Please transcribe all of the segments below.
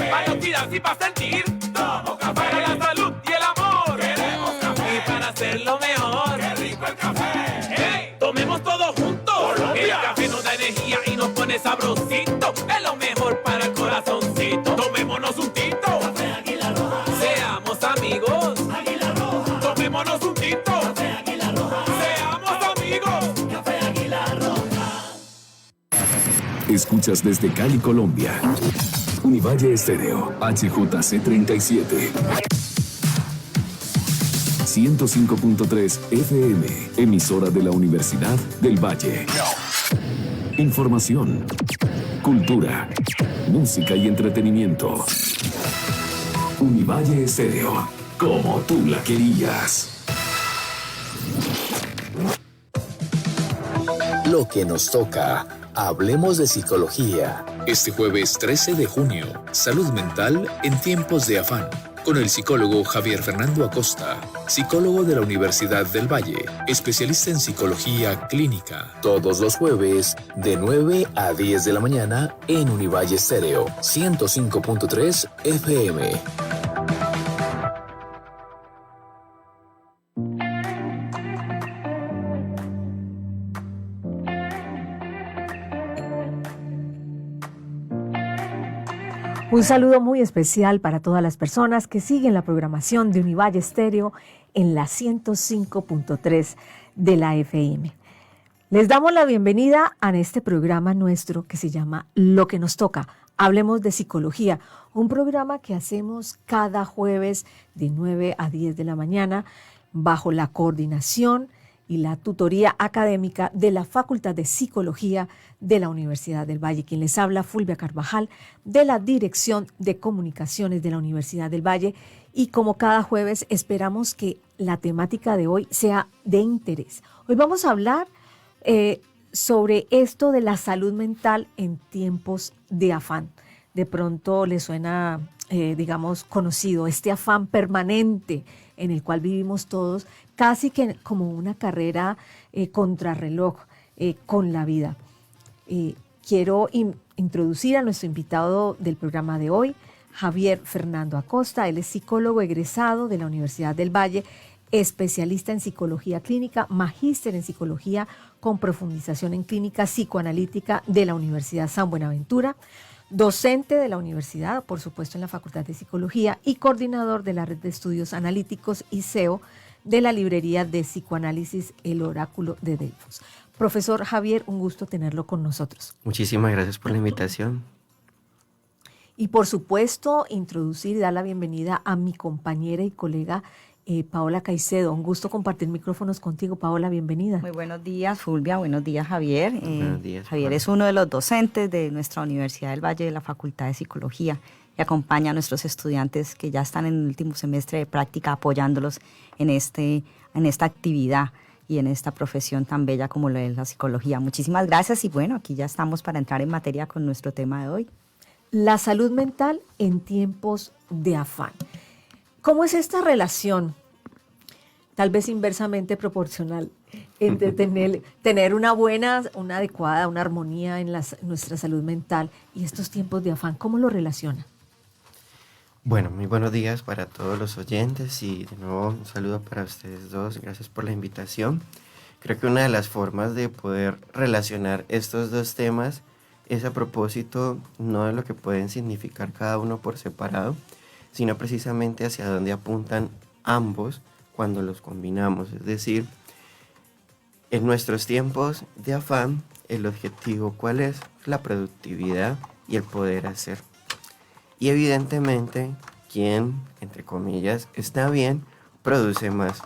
Para oxidarse y para sentir. Tomo café. Para la salud y el amor. Queremos café. Y para hacerlo mejor. ¡Qué rico el café! ¡Hey! Tomemos todos juntos. Colombia. El café nos da energía y nos pone sabrosito. Es lo mejor para el corazoncito. Tomémonos un tito. Café Águila Roja. Seamos amigos. Águila Roja. Tomémonos un tito. Café Águila Roja. Seamos amigos. Café Águila Roja. Escuchas desde Cali, Colombia. Univalle Estéreo, HJC 37. 105.3 FM, emisora de la Universidad del Valle. Información, cultura, música y entretenimiento. Univalle Estéreo, como tú la querías. Lo que nos toca. Hablemos de psicología. Este jueves 13 de junio, salud mental en tiempos de afán. Con el psicólogo Javier Fernando Acosta, psicólogo de la Universidad del Valle, especialista en psicología clínica. Todos los jueves, de 9 a 10 de la mañana, en Univalle Estéreo, 105.3 FM. Un saludo muy especial para todas las personas que siguen la programación de Univalle Estéreo en la 105.3 de la FM. Les damos la bienvenida a este programa nuestro que se llama Lo que nos toca. Hablemos de psicología, un programa que hacemos cada jueves de 9 a 10 de la mañana bajo la coordinación y la tutoría académica de la Facultad de Psicología de la Universidad del Valle. Quien les habla, Fulvia Carvajal, de la Dirección de Comunicaciones de la Universidad del Valle. Y como cada jueves, esperamos que la temática de hoy sea de interés. Hoy vamos a hablar sobre esto de la salud mental en tiempos de afán. De pronto les suena, digamos, conocido este afán permanente en el cual vivimos todos, casi que como una carrera contrarreloj con la vida. Quiero introducir a nuestro invitado del programa de hoy, Javier Fernando Acosta. Él es psicólogo egresado de la Universidad del Valle, especialista en psicología clínica, magíster en psicología con profundización en clínica psicoanalítica de la Universidad San Buenaventura, docente de la universidad, por supuesto en la Facultad de Psicología, y coordinador de la Red de Estudios Analíticos y CEO de la librería de psicoanálisis El Oráculo de Delfos. Profesor Javier, un gusto tenerlo con nosotros. Muchísimas gracias por la invitación. Y por supuesto, introducir y dar la bienvenida a mi compañera y colega Paola Caicedo. Un gusto compartir micrófonos contigo. Paola, bienvenida. Muy buenos días, Fulvia. Buenos días, Javier. Buenos días, Javier es uno de los docentes de nuestra Universidad del Valle de la Facultad de Psicología y acompaña a nuestros estudiantes que ya están en el último semestre de práctica, apoyándolos en esta actividad y en esta profesión tan bella como lo es la psicología. Muchísimas gracias y bueno, aquí ya estamos para entrar en materia con nuestro tema de hoy. La salud mental en tiempos de afán. ¿Cómo es esta relación, tal vez inversamente proporcional, entre tener una buena, una adecuada, una armonía en nuestra salud mental y estos tiempos de afán? ¿Cómo lo relaciona? Bueno, muy buenos días para todos los oyentes y de nuevo un saludo para ustedes dos. Gracias por la invitación. Creo que una de las formas de poder relacionar estos dos temas es a propósito no de lo que pueden significar cada uno por separado, sino precisamente hacia dónde apuntan ambos cuando los combinamos. Es decir, en nuestros tiempos de afán, el objetivo, ¿cuál es? La productividad y el poder hacer. Y evidentemente, quien, entre comillas, está bien, produce más.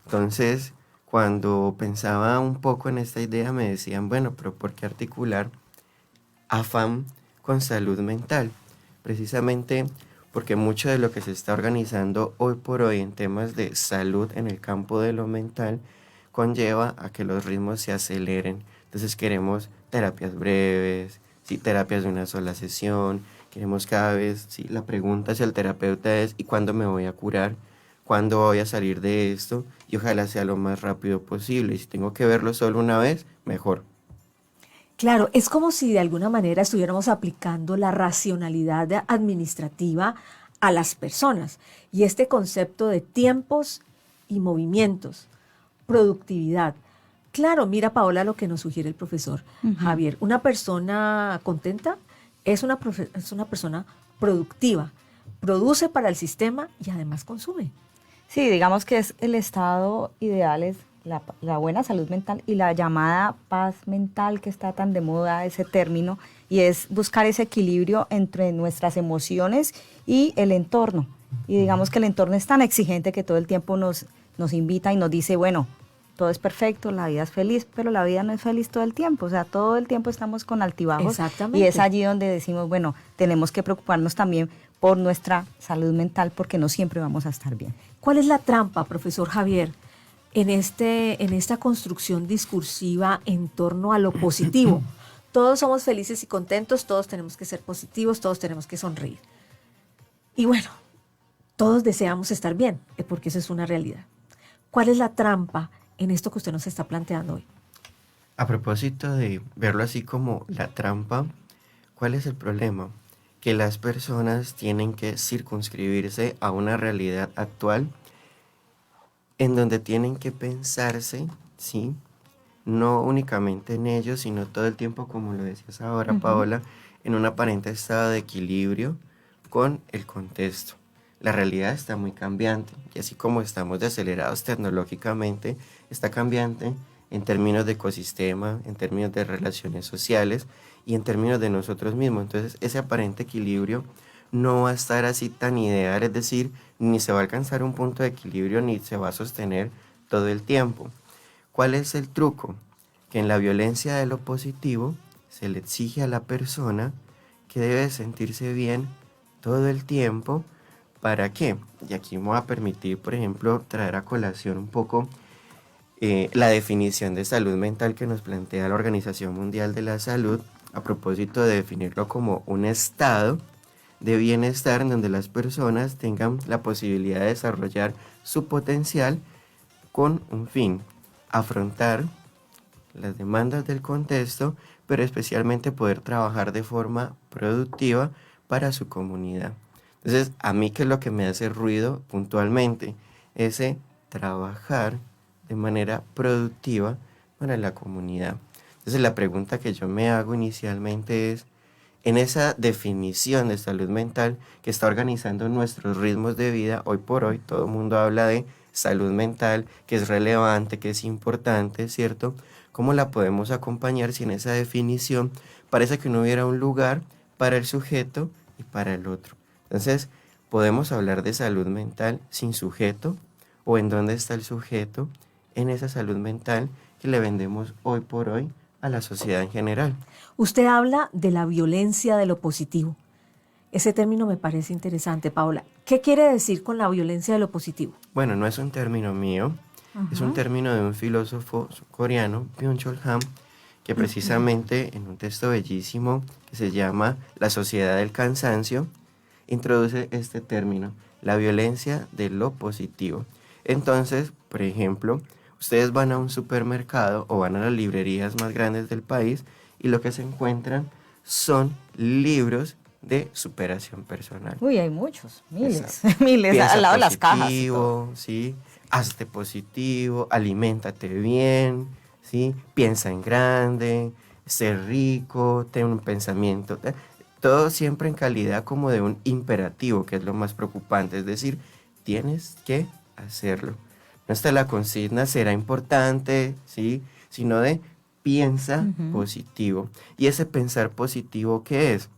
Entonces, cuando pensaba un poco en esta idea, me decían, bueno, pero ¿por qué articular afán con salud mental? Precisamente porque mucho de lo que se está organizando hoy por hoy en temas de salud en el campo de lo mental conlleva a que los ritmos se aceleren. Entonces queremos terapias breves, ¿sí? Terapias de una sola sesión. Queremos cada vez, ¿sí? La pregunta hacia el terapeuta es ¿y cuándo me voy a curar? ¿Cuándo voy a salir de esto? Y ojalá sea lo más rápido posible. Y si tengo que verlo solo una vez, mejor. Claro, es como si de alguna manera estuviéramos aplicando la racionalidad administrativa a las personas y este concepto de tiempos y movimientos, productividad. Claro, mira Paola lo que nos sugiere el profesor Javier. Una persona contenta es es una persona productiva, produce para el sistema y además consume. Sí, digamos que es el estado ideal, es la buena salud mental y la llamada paz mental que está tan de moda ese término, y es buscar ese equilibrio entre nuestras emociones y el entorno. Y digamos que el entorno es tan exigente que todo el tiempo nos invita y nos dice, bueno, todo es perfecto, la vida es feliz, pero la vida no es feliz todo el tiempo, o sea, todo el tiempo estamos con altibajos. Exactamente. Y es allí donde decimos, bueno, tenemos que preocuparnos también por nuestra salud mental porque no siempre vamos a estar bien. ¿Cuál es la trampa, profesor Javier, en esta construcción discursiva en torno a lo positivo? Todos somos felices y contentos, todos tenemos que ser positivos, todos tenemos que sonreír. Y bueno, todos deseamos estar bien, porque eso es una realidad. ¿Cuál es la trampa en esto que usted nos está planteando hoy? A propósito de verlo así como la trampa, ¿cuál es el problema? Que las personas tienen que circunscribirse a una realidad actual en donde tienen que pensarse, ¿sí? No únicamente en ellos, sino todo el tiempo, como lo decías ahora, Paola, en un aparente estado de equilibrio con el contexto. La realidad está muy cambiante, y así como estamos desacelerados tecnológicamente, está cambiante en términos de ecosistema, en términos de relaciones sociales y en términos de nosotros mismos. Entonces, ese aparente equilibrio no va a estar así tan ideal, es decir, ni se va a alcanzar un punto de equilibrio ni se va a sostener todo el tiempo. ¿Cuál es el truco? Que en la violencia de lo positivo se le exige a la persona que debe sentirse bien todo el tiempo. ¿Para qué? Y aquí me voy a permitir, por ejemplo, traer a colación un poco la definición de salud mental que nos plantea la Organización Mundial de la Salud, a propósito de definirlo como un estado de bienestar en donde las personas tengan la posibilidad de desarrollar su potencial con un fin: afrontar las demandas del contexto, pero especialmente poder trabajar de forma productiva para su comunidad. Entonces, a mí, ¿qué es lo que me hace ruido puntualmente? Ese trabajar de manera productiva para la comunidad. Entonces, la pregunta que yo me hago inicialmente es, en esa definición de salud mental que está organizando nuestros ritmos de vida, hoy por hoy todo el mundo habla de salud mental, que es relevante, que es importante, ¿cierto? ¿Cómo la podemos acompañar si en esa definición parece que no hubiera un lugar para el sujeto y para el otro? Entonces, ¿podemos hablar de salud mental sin sujeto? ¿O en dónde está el sujeto en esa salud mental que le vendemos hoy por hoy a la sociedad en general? Usted habla de la violencia de lo positivo. Ese término me parece interesante, Paola. ¿Qué quiere decir con la violencia de lo positivo? Bueno, no es un término mío, es un término de un filósofo coreano, Byung-Chul Han, que precisamente en un texto bellísimo que se llama La sociedad del cansancio, introduce este término, la violencia de lo positivo. Entonces, por ejemplo, ustedes van a un supermercado o van a las librerías más grandes del país y lo que se encuentran son libros de superación personal. Uy, hay muchos, miles, Exacto. miles Piensa al lado de las cajas. positivo, ¿sí? Hazte positivo, aliméntate bien, ¿sí? Piensa en grande, sé rico, ten un pensamiento. Todo siempre en calidad como de un imperativo, que es lo más preocupante. Es decir, tienes que hacerlo. No está la consigna, será importante, ¿sí? Sino de piensa positivo. ¿Y ese pensar positivo qué es?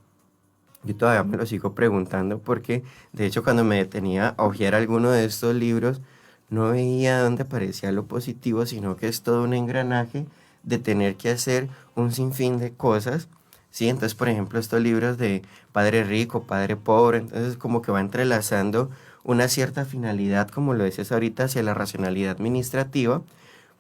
Yo todavía me lo sigo preguntando porque, de hecho, cuando me detenía a hojear alguno de estos libros, no veía dónde aparecía lo positivo, sino que es todo un engranaje de tener que hacer un sinfín de cosas, ¿sí? Entonces, por ejemplo, estos libros de Padre Rico, Padre Pobre, entonces como que va entrelazando una cierta finalidad, como lo decías ahorita, hacia la racionalidad administrativa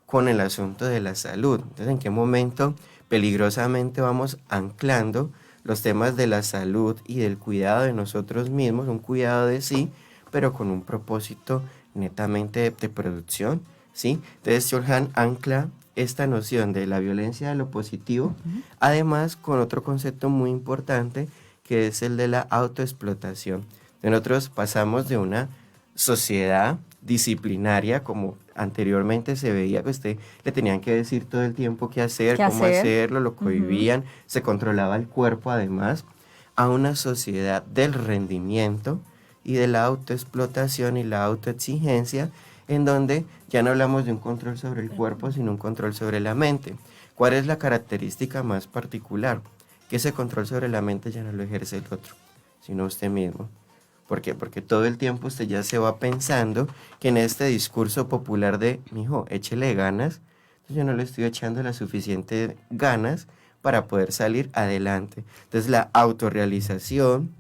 con el asunto de la salud. Entonces, ¿en qué momento peligrosamente vamos anclando los temas de la salud y del cuidado de nosotros mismos, un cuidado de sí, pero con un propósito netamente de producción, ¿sí? Entonces, Chul Han ancla esta noción de la violencia de lo positivo, además con otro concepto muy importante que es el de la autoexplotación. Nosotros pasamos de una sociedad disciplinaria, como anteriormente se veía que usted le tenían que decir todo el tiempo qué hacer, cómo hacerlo, lo cohibían, se controlaba el cuerpo además, a una sociedad del rendimiento y de la autoexplotación y la autoexigencia, en donde ya no hablamos de un control sobre el cuerpo, sino un control sobre la mente. ¿Cuál es la característica más particular? Que ese control sobre la mente ya no lo ejerce el otro, sino usted mismo. ¿Por qué? Porque todo el tiempo usted ya se va pensando que en este discurso popular de, mijo, échele ganas, yo no le estoy echando las suficientes ganas para poder salir adelante. Entonces la autorrealización,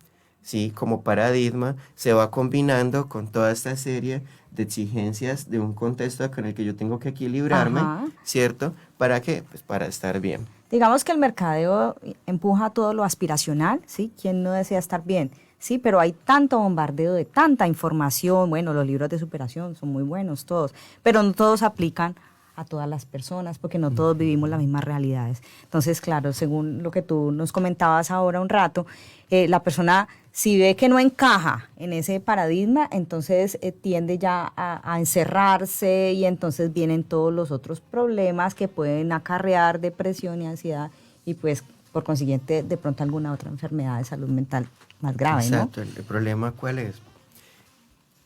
¿sí?, como paradigma, se va combinando con toda esta serie de exigencias de un contexto con el que yo tengo que equilibrarme, ¿cierto? ¿Para qué? Pues para estar bien. Digamos que el mercadeo empuja todo lo aspiracional, ¿sí? ¿Quién no desea estar bien? Sí, pero hay tanto bombardeo de tanta información. Bueno, los libros de superación son muy buenos todos, pero no todos aplican a todas las personas porque no todos vivimos las mismas realidades. Entonces, claro, según lo que tú nos comentabas ahora un rato, la persona, si ve que no encaja en ese paradigma, entonces tiende ya a encerrarse y entonces vienen todos los otros problemas que pueden acarrear depresión y ansiedad y pues por consiguiente de pronto alguna otra enfermedad de salud mental más grave, Exacto. ¿no? El problema ¿cuál es?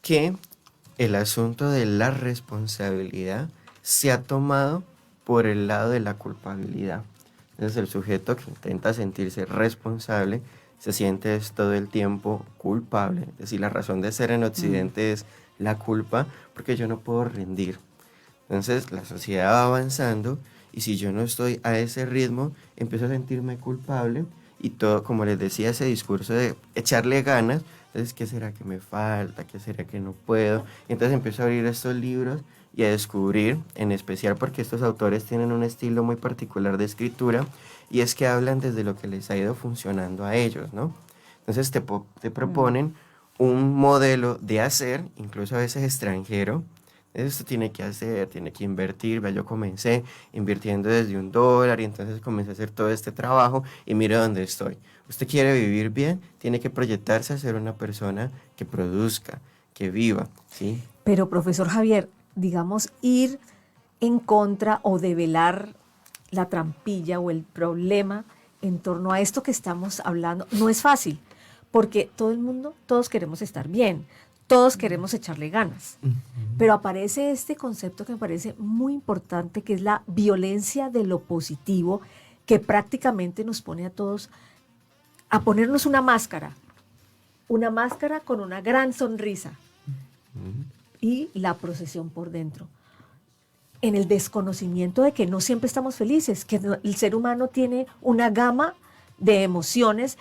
Que el asunto de la responsabilidad se ha tomado por el lado de la culpabilidad. Entonces el sujeto que intenta sentirse responsable se siente todo el tiempo culpable. Es decir, la razón de ser en Occidente es la culpa, porque yo no puedo rendir. Entonces la sociedad va avanzando y si yo no estoy a ese ritmo, empiezo a sentirme culpable y todo, como les decía, ese discurso de echarle ganas. Entonces, ¿qué será que me falta? ¿Qué será que no puedo? Entonces empiezo a abrir estos libros y a descubrir, en especial porque estos autores tienen un estilo muy particular de escritura, y es que hablan desde lo que les ha ido funcionando a ellos, ¿no? Entonces te proponen un modelo de hacer, incluso a veces extranjero. Esto tiene que hacer, tiene que invertir. Vea, yo comencé invirtiendo desde $1 y entonces comencé a hacer todo este trabajo y mire dónde estoy. Usted quiere vivir bien, tiene que proyectarse a ser una persona que produzca, que viva, ¿sí? Pero, profesor Javier, digamos, ir en contra o develar la trampilla o el problema en torno a esto que estamos hablando no es fácil, porque todo el mundo, todos queremos estar bien, todos queremos echarle ganas, pero aparece este concepto que me parece muy importante, que es la violencia de lo positivo, que prácticamente nos pone a todos a ponernos una máscara con una gran sonrisa y la procesión por dentro, en el desconocimiento de que no siempre estamos felices, que el ser humano tiene una gama de emociones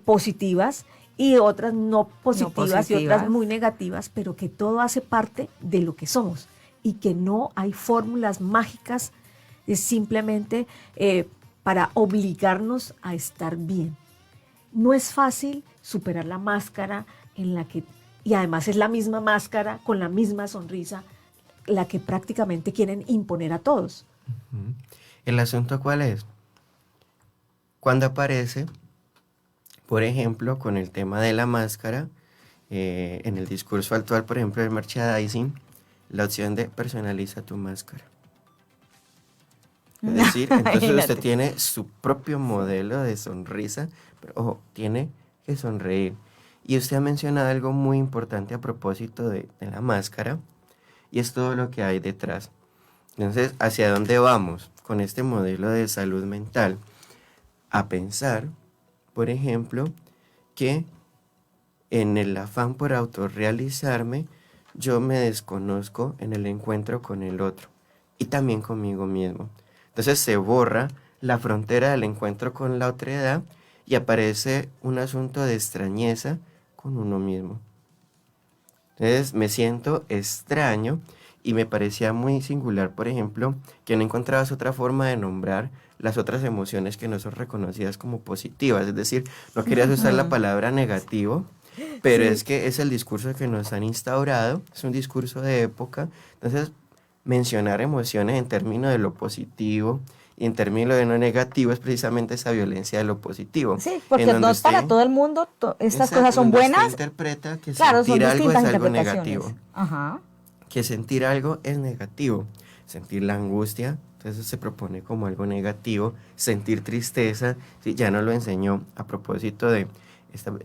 positivas y otras no positivas y otras muy negativas, pero que todo hace parte de lo que somos y que no hay fórmulas mágicas simplemente para obligarnos a estar bien. No es fácil superar la máscara en la que, y además es la misma máscara con la misma sonrisa, la que prácticamente quieren imponer a todos. ¿El asunto cuál es? Cuando aparece, por ejemplo, con el tema de la máscara, en el discurso actual, por ejemplo, del merchandising, la opción de personaliza tu máscara. Es decir, entonces usted tiene su propio modelo de sonrisa, pero ojo, tiene que sonreír. Y usted ha mencionado algo muy importante a propósito de la máscara, y es todo lo que hay detrás. Entonces, ¿hacia dónde vamos con este modelo de salud mental? A pensar, por ejemplo, que en el afán por autorrealizarme, yo me desconozco en el encuentro con el otro y también conmigo mismo. Entonces se borra la frontera del encuentro con la otredad y aparece un asunto de extrañeza con uno mismo. Entonces me siento extraño y me parecía muy singular, por ejemplo, que no encontrabas otra forma de nombrar las otras emociones que no son reconocidas como positivas. Es decir, no querías usar la palabra negativo, pero sí, es que es el discurso que nos han instaurado, es un discurso de época. Entonces, mencionar emociones en términos de lo positivo y en términos de lo negativo es precisamente esa violencia de lo positivo. Sí, porque en donde no es para todo el mundo, estas exacto, cosas son donde usted buenas. interpreta que Claro, son sentir algo es distintas algo interpretaciones. negativo. Ajá. Que sentir algo es negativo. Sentir la angustia, entonces se propone como algo negativo. Sentir tristeza, sí, ya nos lo enseñó a propósito de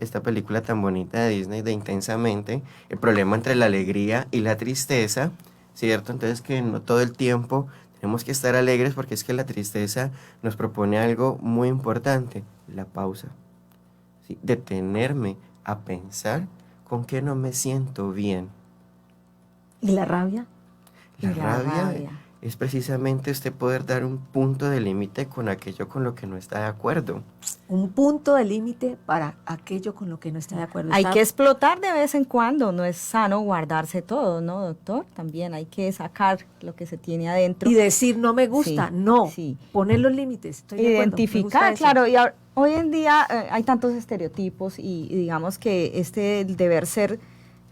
esta película tan bonita de Disney, de Intensamente, el problema entre la alegría y la tristeza, ¿cierto? Entonces que no todo el tiempo tenemos que estar alegres porque es que la tristeza nos propone algo muy importante, la pausa. ¿Sí? Detenerme a pensar con qué no me siento bien. ¿Y la rabia? La Y la rabia rabia. es precisamente usted poder dar un punto de límite con aquello con lo que no está de acuerdo. Un punto de límite para aquello con lo que no está de acuerdo. Hay Está- que explotar de vez en cuando, no es sano guardarse todo, ¿no, doctor? También hay que sacar lo que se tiene adentro. Y decir, no me gusta, Sí, no. sí. Poner los límites. Estoy de acuerdo, me gusta Identificar, eso. claro, y hoy en día hay tantos estereotipos y digamos que el deber ser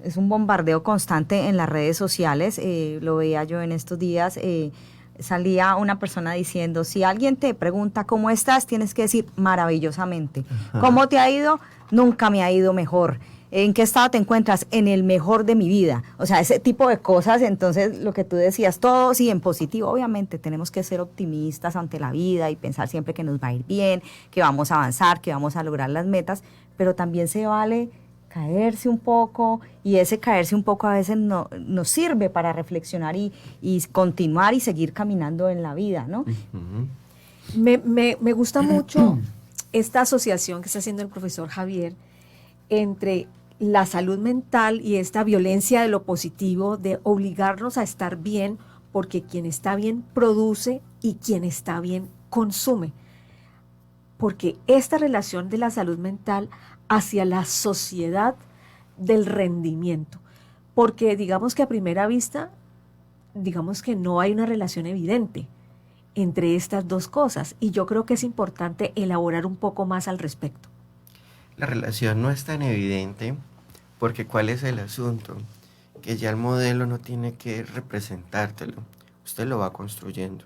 es un bombardeo constante en las redes sociales. Lo veía yo en estos días. Salía una persona diciendo, si alguien te pregunta cómo estás, tienes que decir maravillosamente. ¿Cómo te ha ido? Nunca me ha ido mejor. ¿En qué estado te encuentras? En el mejor de mi vida. O sea, ese tipo de cosas. Entonces, lo que tú decías, todo sí en positivo. Obviamente, tenemos que ser optimistas ante la vida y pensar siempre que nos va a ir bien, que vamos a avanzar, que vamos a lograr las metas, pero también se vale caerse un poco, y ese caerse un poco a veces nos sirve para reflexionar y continuar y seguir caminando en la vida, ¿no? Ujú. Me gusta mucho esta asociación que está haciendo el profesor Javier entre la salud mental y esta violencia de lo positivo, de obligarnos a estar bien, porque quien está bien produce y quien está bien consume. Porque esta relación de la salud mental hacia la sociedad del rendimiento, porque digamos que a primera vista, digamos que no hay una relación evidente entre estas dos cosas, y yo creo que es importante elaborar un poco más al respecto. La relación no es tan evidente porque ¿cuál es el asunto? Que ya el modelo no tiene que representártelo, usted lo va construyendo.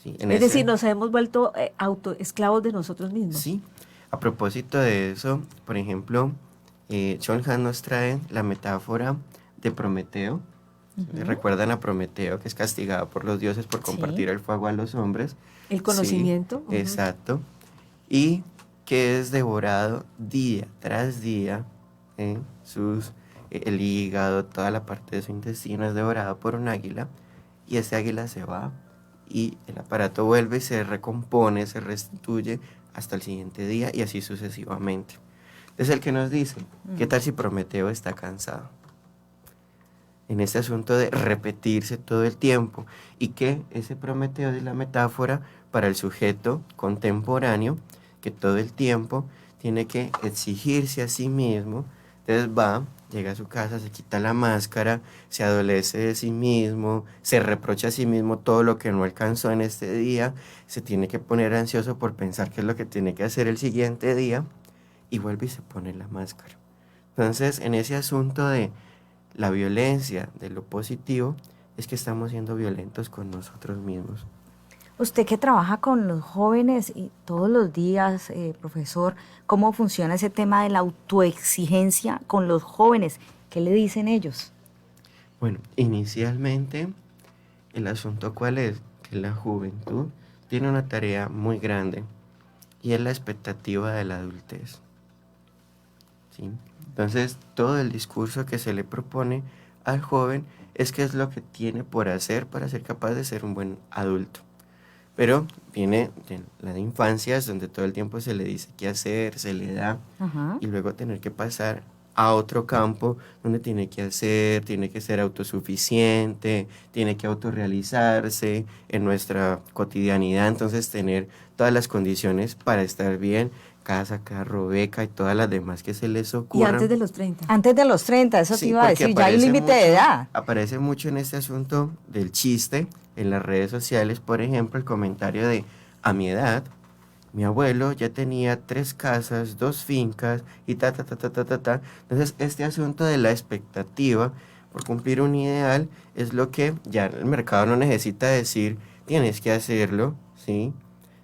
¿Sí? Es decir, nos hemos vuelto autoesclavos de nosotros mismos. Sí, a propósito de eso, por ejemplo, John Hahn nos trae la metáfora de Prometeo. ¿Recuerdan a Prometeo, que es castigado por los dioses por compartir el fuego a los hombres? El conocimiento. Sí, exacto. Y que es devorado día tras día, el hígado, toda la parte de su intestino es devorado por un águila, y ese águila se va y el aparato vuelve y se recompone, se restituye hasta el siguiente día y así sucesivamente. Es el que nos dice, ¿qué tal si Prometeo está cansado? En este asunto de repetirse todo el tiempo, y que ese Prometeo es la metáfora para el sujeto contemporáneo que todo el tiempo tiene que exigirse a sí mismo. Entonces llega a su casa, se quita la máscara, se adolece de sí mismo, se reprocha a sí mismo todo lo que no alcanzó en este día, se tiene que poner ansioso por pensar qué es lo que tiene que hacer el siguiente día, y vuelve y se pone la máscara. Entonces, en ese asunto de la violencia, de lo positivo, es que estamos siendo violentos con nosotros mismos. Usted que trabaja con los jóvenes y todos los días, profesor, ¿cómo funciona ese tema de la autoexigencia con los jóvenes? ¿Qué le dicen ellos? Bueno, inicialmente, el asunto ¿cuál es? Que la juventud tiene una tarea muy grande, y es la expectativa de la adultez. ¿Sí? Entonces, todo el discurso que se le propone al joven es qué es lo que tiene por hacer para ser capaz de ser un buen adulto. Pero viene de la infancia, es donde todo el tiempo se le dice qué hacer, se le da, y luego tener que pasar a otro campo donde tiene que hacer, tiene que ser autosuficiente, tiene que autorrealizarse en nuestra cotidianidad, entonces tener todas las condiciones para estar bien, casa, carro, beca y todas las demás que se les Y ocurran. antes de los 30. Antes de los 30, eso Sí, te iba a porque decir, ya hay un aparece límite de mucho- edad. Aparece mucho en este asunto del chiste en las redes sociales, por ejemplo, el comentario de, a mi edad, mi abuelo ya tenía 3 casas, 2 fincas y ta. Entonces, este asunto de la expectativa por cumplir un ideal, es lo que ya el mercado no necesita decir, tienes que hacerlo, ¿sí?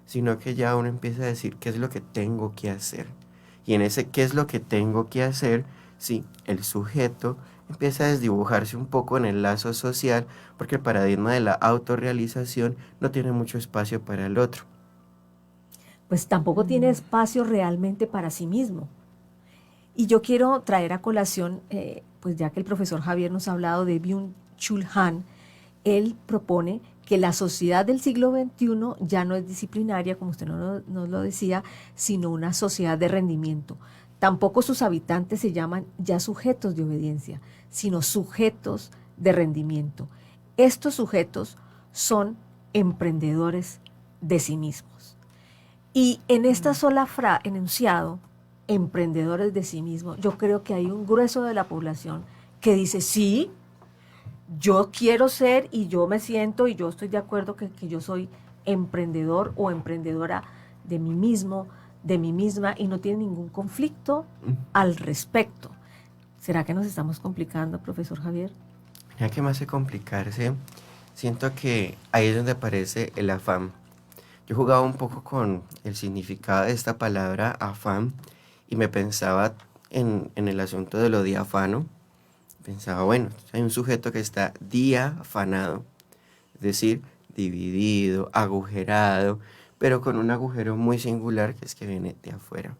Sino que ya uno empieza a decir qué es lo que tengo que hacer. Y en ese qué es lo que tengo que hacer, sí, el sujeto empieza a desdibujarse un poco en el lazo social, porque el paradigma de la autorrealización no tiene mucho espacio para el otro. Pues tampoco tiene espacio realmente para sí mismo. Y yo quiero traer a colación, pues ya que el profesor Javier nos ha hablado de Byung-Chul Han, él propone que la sociedad del siglo XXI ya no es disciplinaria, como usted nos lo decía, sino una sociedad de rendimiento. Tampoco sus habitantes se llaman ya sujetos de obediencia, sino sujetos de rendimiento. Estos sujetos son emprendedores de sí mismos. Y en esta sola enunciado, emprendedores de sí mismos, yo creo que hay un grueso de la población que dice, sí, yo quiero ser y yo me siento y yo estoy de acuerdo que yo soy emprendedor o emprendedora de mí mismo, de mí misma, y no tiene ningún conflicto al respecto. ¿Será que nos estamos complicando, profesor Javier? Ya que me hace complicarse, siento que ahí es donde aparece el afán. Yo jugaba un poco con el significado de esta palabra afán y me pensaba en el asunto de lo diáfano. Pensaba, bueno, hay un sujeto que está diafanado, es decir, dividido, agujerado, pero con un agujero muy singular que es que viene de afuera.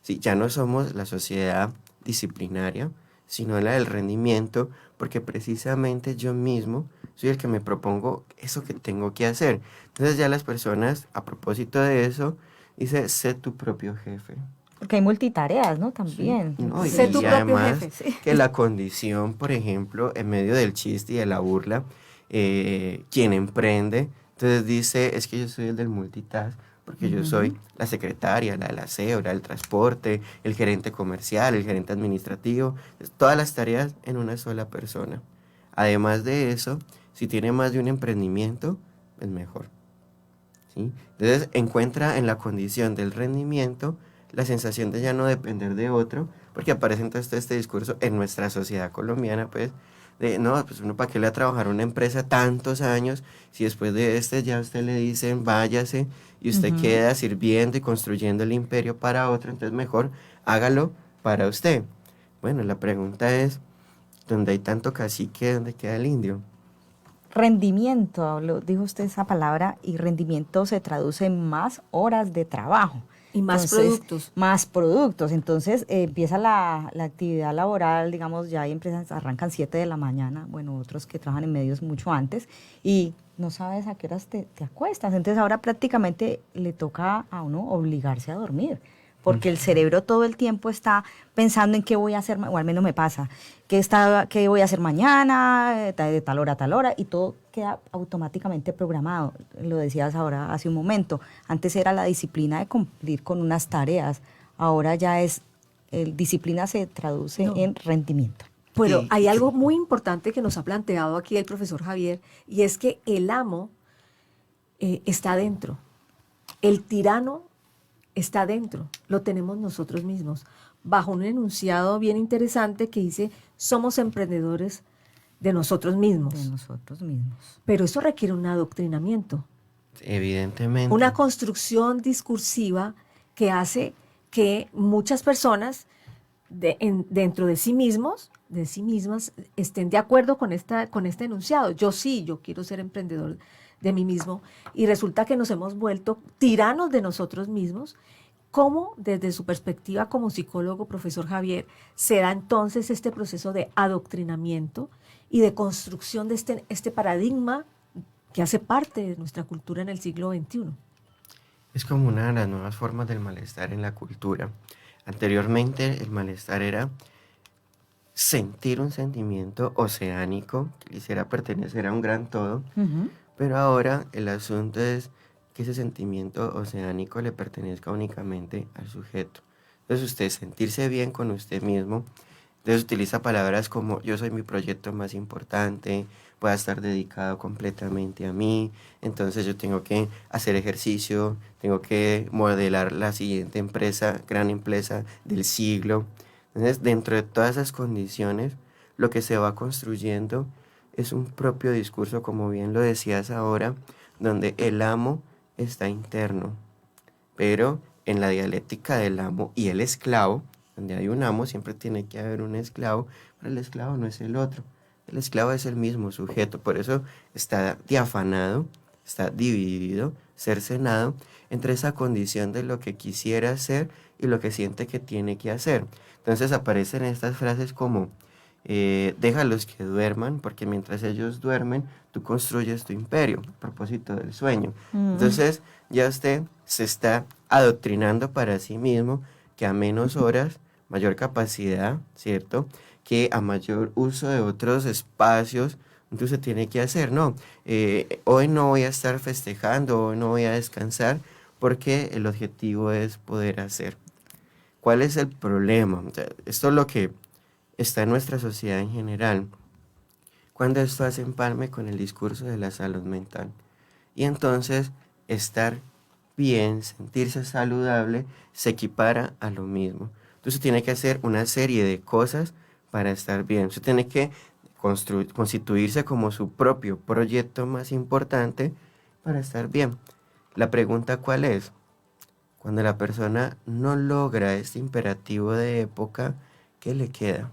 Sí, ya no somos la sociedad disciplinaria, sino la del rendimiento, porque precisamente yo mismo soy el que me propongo eso que tengo que hacer. Entonces ya las personas, a propósito de eso, dice, sé tu propio jefe. Porque hay multitareas, ¿no? También. Sí, no, Sé tu y propio además jefe, sí. que la condición, por ejemplo, en medio del chiste y de la burla, quien emprende, entonces dice, es que yo soy el del multitask, porque yo soy la secretaria, la del aseo, la del transporte, el gerente comercial, el gerente administrativo, todas las tareas en una sola persona. Además de eso, si tiene más de un emprendimiento, es mejor, ¿sí? Entonces encuentra en la condición del rendimiento la sensación de ya no depender de otro, porque aparece entonces todo este discurso en nuestra sociedad colombiana, pues, de, no, pues uno para qué le va a trabajar a una empresa tantos años, si después de ya a usted le dicen váyase, y usted queda sirviendo y construyendo el imperio para otro, entonces mejor hágalo para usted. Bueno, la pregunta es, ¿dónde hay tanto cacique, dónde queda el indio? Rendimiento, dijo usted esa palabra, y rendimiento se traduce en más horas de trabajo. Y más Entonces, productos. Más productos. Entonces empieza la actividad laboral, digamos, ya hay empresas arrancan 7 de la mañana, bueno, otros que trabajan en medios mucho antes, y no sabes a qué horas te acuestas. Entonces ahora prácticamente le toca a uno obligarse a dormir, porque el cerebro todo el tiempo está pensando en qué voy a hacer, o al menos me pasa, qué voy a hacer mañana, de tal hora a tal hora, y todo queda automáticamente programado. Lo decías ahora hace un momento, antes era la disciplina de cumplir con unas tareas, ahora ya es, disciplina se traduce en rendimiento. Pero Sí. hay algo muy importante que nos ha planteado aquí el profesor Javier, y es que el amo está dentro, el tirano está dentro, lo tenemos nosotros mismos, bajo un enunciado bien interesante que dice, somos emprendedores de nosotros mismos. De nosotros mismos. Pero eso requiere un adoctrinamiento, Evidentemente. una construcción discursiva que hace que muchas personas dentro de sí mismos, de sí mismas, estén de acuerdo con este enunciado. Yo quiero ser emprendedor de mí mismo, y resulta que nos hemos vuelto tiranos de nosotros mismos. ¿Cómo, desde su perspectiva como psicólogo, profesor Javier, se da entonces este proceso de adoctrinamiento y de construcción de este paradigma que hace parte de nuestra cultura en el siglo XXI? Es como una de las nuevas formas del malestar en la cultura. Anteriormente el malestar era sentir un sentimiento oceánico que le hiciera pertenecer a un gran todo, pero ahora el asunto es que ese sentimiento oceánico le pertenezca únicamente al sujeto. Entonces usted sentirse bien con usted mismo, entonces utiliza palabras como yo soy mi proyecto más importante, voy a estar dedicado completamente a mí, entonces yo tengo que hacer ejercicio, tengo que modelar la siguiente empresa, gran empresa del siglo. Entonces dentro de todas esas condiciones, lo que se va construyendo es un propio discurso, como bien lo decías ahora, donde el amo está interno, pero en la dialéctica del amo y el esclavo, donde hay un amo siempre tiene que haber un esclavo, pero el esclavo no es el otro, el esclavo es el mismo sujeto, por eso está diafanado, está dividido, cercenado entre esa condición de lo que quisiera hacer y lo que siente que tiene que hacer. Entonces aparecen estas frases como déjalos que duerman, porque mientras ellos duermen, tú construyes tu imperio, a propósito del sueño. Entonces ya usted se está adoctrinando para sí mismo que a menos horas, mayor capacidad, ¿cierto? Que a mayor uso de otros espacios, entonces tiene que hacer, no, hoy no voy a estar festejando, hoy no voy a descansar, porque el objetivo es poder hacer. ¿Cuál es el problema? O sea, esto es lo que está en nuestra sociedad en general, cuando esto hace empalme con el discurso de la salud mental. Y entonces estar bien, sentirse saludable, se equipara a lo mismo. Entonces tiene que hacer una serie de cosas para estar bien. Usted tiene que constituirse como su propio proyecto más importante para estar bien. La pregunta, ¿cuál es? Cuando la persona no logra este imperativo de época, ¿qué le queda?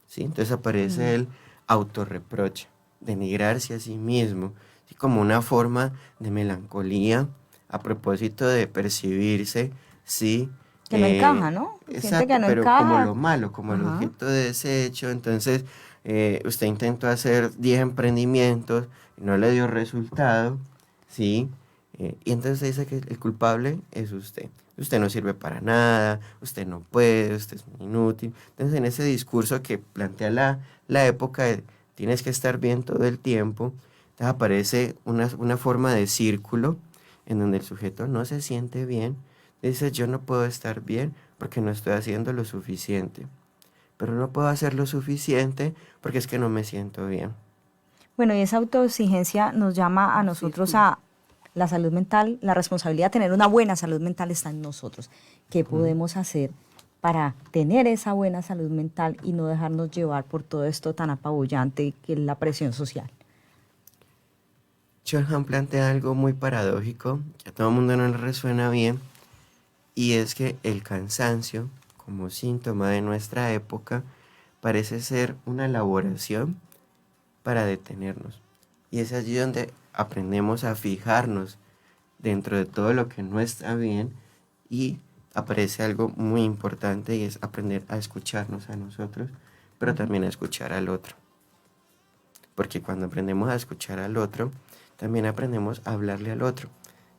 ¿Sí? Entonces aparece el autorreproche, denigrarse a sí mismo, ¿sí? Como una forma de melancolía a propósito de percibirse, ¿sí? Que no encaja, ¿no? Exacto, Siente que no pero encaja. como lo malo, como el Ajá. objeto de desecho. Entonces usted intentó hacer 10 emprendimientos y no le dio resultado, ¿sí? Y entonces dice que el culpable es usted. Usted no sirve para nada, usted no puede, usted es un inútil. Entonces en ese discurso que plantea la época de tienes que estar bien todo el tiempo, entonces aparece una forma de círculo en donde el sujeto no se siente bien, dice yo no puedo estar bien porque no estoy haciendo lo suficiente, pero no puedo hacer lo suficiente porque es que no me siento bien. Bueno, y esa autoexigencia nos llama a nosotros a la salud mental, la responsabilidad de tener una buena salud mental está en nosotros. ¿Qué podemos hacer para tener esa buena salud mental y no dejarnos llevar por todo esto tan apabullante que es la presión social? Chulhan plantea algo muy paradójico, que a todo el mundo no le resuena bien, y es que el cansancio, como síntoma de nuestra época, parece ser una elaboración para detenernos. Y es allí donde aprendemos a fijarnos dentro de todo lo que no está bien y aparece algo muy importante y es aprender a escucharnos a nosotros, pero también a escuchar al otro. Porque cuando aprendemos a escuchar al otro, también aprendemos a hablarle al otro.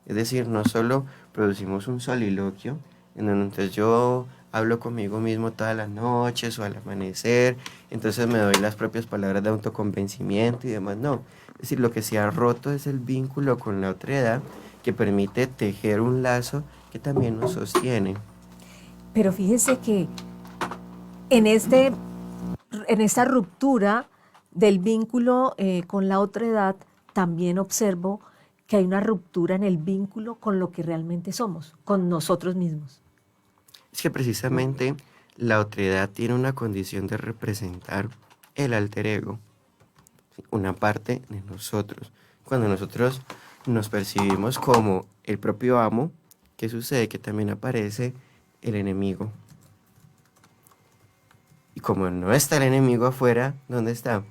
Es decir, no solo producimos un soliloquio, en donde entonces yo hablo conmigo mismo todas las noches o al amanecer, entonces me doy las propias palabras de autoconvencimiento y demás, no. Es decir, lo que se ha roto es el vínculo con la otra edad que permite tejer un lazo que también nos sostiene. Pero fíjese que en esta ruptura del vínculo con la otra edad, también observo que hay una ruptura en el vínculo con lo que realmente somos, con nosotros mismos. Es que precisamente la otredad tiene una condición de representar el alter ego, ¿sí? Una parte de nosotros. Cuando nosotros nos percibimos como el propio amo, ¿qué sucede? Que también aparece el enemigo. Y como no está el enemigo afuera, ¿dónde está?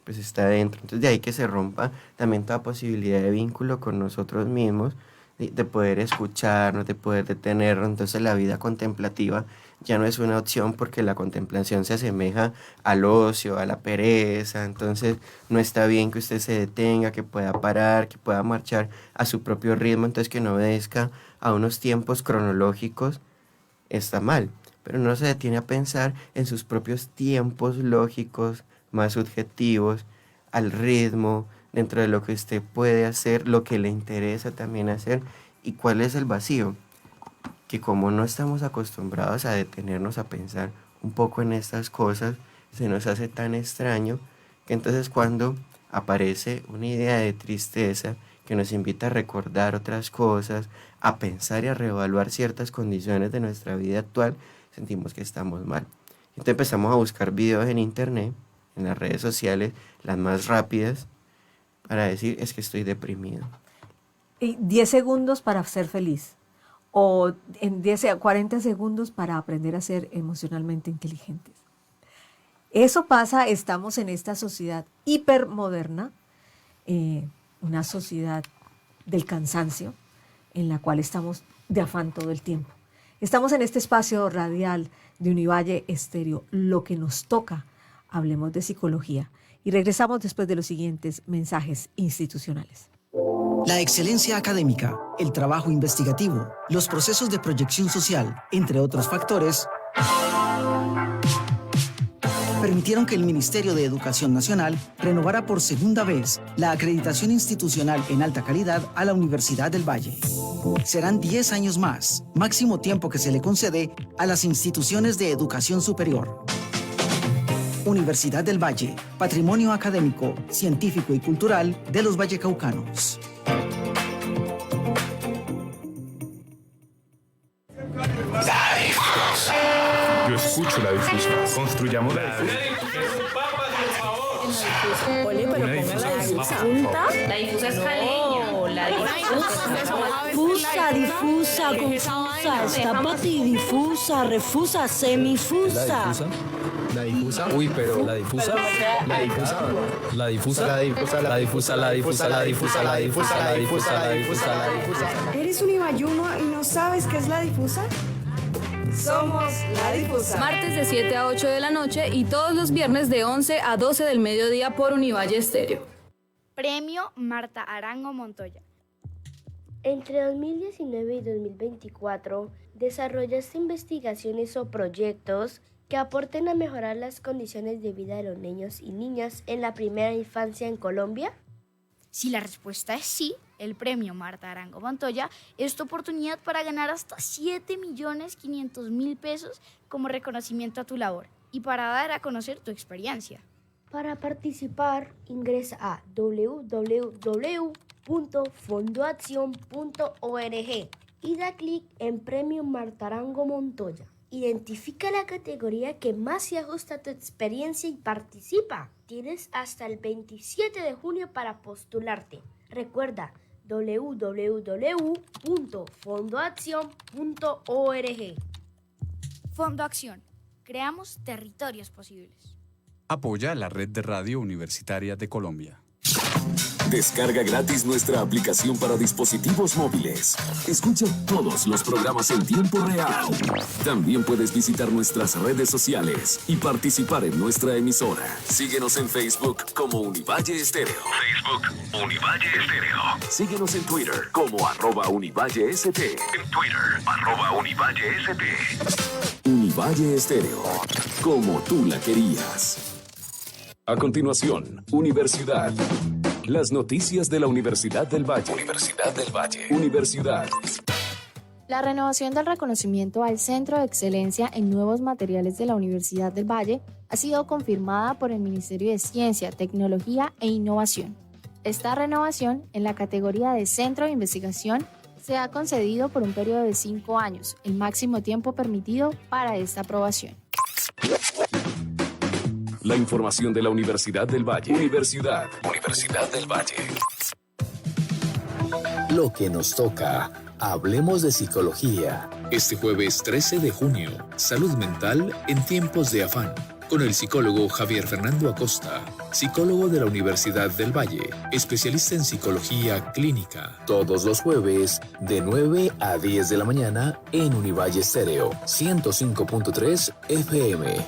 Pues está adentro. Entonces de ahí que se rompa también toda posibilidad de vínculo con nosotros mismos, de poder escucharnos, de poder detenernos. Entonces la vida contemplativa ya no es una opción porque la contemplación se asemeja al ocio, a la pereza. Entonces no está bien que usted se detenga, que pueda parar, que pueda marchar a su propio ritmo, entonces que no obedezca a unos tiempos cronológicos, está mal. Pero no se detiene a pensar en sus propios tiempos lógicos, más subjetivos, al ritmo, dentro de lo que usted puede hacer, lo que le interesa también hacer, y cuál es el vacío, que como no estamos acostumbrados a detenernos a pensar un poco en estas cosas, se nos hace tan extraño, que entonces cuando aparece una idea de tristeza que nos invita a recordar otras cosas, a pensar y a reevaluar ciertas condiciones de nuestra vida actual, sentimos que estamos mal. Entonces empezamos a buscar videos en internet, en las redes sociales, las más rápidas, para decir, es que estoy deprimido. Y 10 segundos para ser feliz. O en 40 segundos para aprender a ser emocionalmente inteligentes. Eso pasa, estamos en esta sociedad hipermoderna, una sociedad del cansancio, en la cual estamos de afán todo el tiempo. Estamos en este espacio radial de Univalle Estéreo, lo que nos toca, hablemos de psicología. Y regresamos después de los siguientes mensajes institucionales. La excelencia académica, el trabajo investigativo, los procesos de proyección social, entre otros factores, permitieron que el Ministerio de Educación Nacional renovara por segunda vez la acreditación institucional en alta calidad a la Universidad del Valle. Serán 10 años más, máximo tiempo que se le concede a las instituciones de educación superior. Universidad del Valle, patrimonio académico, científico y cultural de los vallecaucanos. Yo escucho la difusa. Construyamos la difusa. Ole, pero ponga la difusa. La difusa es caleña. La difusa, confusa, está para ti, difusa, refusa, semifusa. La difusa. Uy, pero la difusa. La difusa. La difusa. La difusa. La difusa. La difusa. La difusa. La difusa. La difusa. La difusa. La difusa. ¿Eres un ibayuno y no sabes qué es la difusa? Somos La Difusa. Martes de 7 a 8 de la noche y todos los viernes de 11 a 12 del mediodía por Univalle Estéreo. Premio Marta Arango Montoya. Entre 2019 y 2024, desarrollaste investigaciones o proyectos que aporten a mejorar las condiciones de vida de los niños y niñas en la primera infancia en Colombia. Si la respuesta es sí, el premio Marta Arango Montoya es tu oportunidad para ganar hasta 7.500.000 pesos como reconocimiento a tu labor y para dar a conocer tu experiencia. Para participar, ingresa a www.fondoaccion.org y da clic en Premio Marta Arango Montoya. Identifica la categoría que más se ajusta a tu experiencia y participa. Tienes hasta el 27 de junio para postularte. Recuerda, www.fondoaccion.org. Fondo Acción. Creamos territorios posibles. Apoya la Red de Radio Universitaria de Colombia. Descarga gratis nuestra aplicación para dispositivos móviles. Escucha todos los programas en tiempo real. También puedes visitar nuestras redes sociales y participar en nuestra emisora. Síguenos en Facebook como Univalle Estéreo. Facebook Univalle Estéreo. Síguenos en Twitter como @UnivalleST. En Twitter @UnivalleST. Univalle Estéreo. Como tú la querías. A continuación, Universidad. Las noticias de la Universidad del Valle. Universidad del Valle. Universidad. La renovación del reconocimiento al Centro de Excelencia en Nuevos Materiales de la Universidad del Valle ha sido confirmada por el Ministerio de Ciencia, Tecnología e Innovación. Esta renovación, en la categoría de Centro de Investigación, se ha concedido por un periodo de 5 años, el máximo tiempo permitido para esta aprobación. La información de la Universidad del Valle. Universidad del Valle. Lo que nos toca. Hablemos de psicología. Este jueves 13 de junio, salud mental en tiempos de afán. Con el psicólogo Javier Fernando Acosta, psicólogo de la Universidad del Valle, especialista en psicología clínica. Todos los jueves, de 9 a 10 de la mañana, en Univalle Estéreo, 105.3 FM.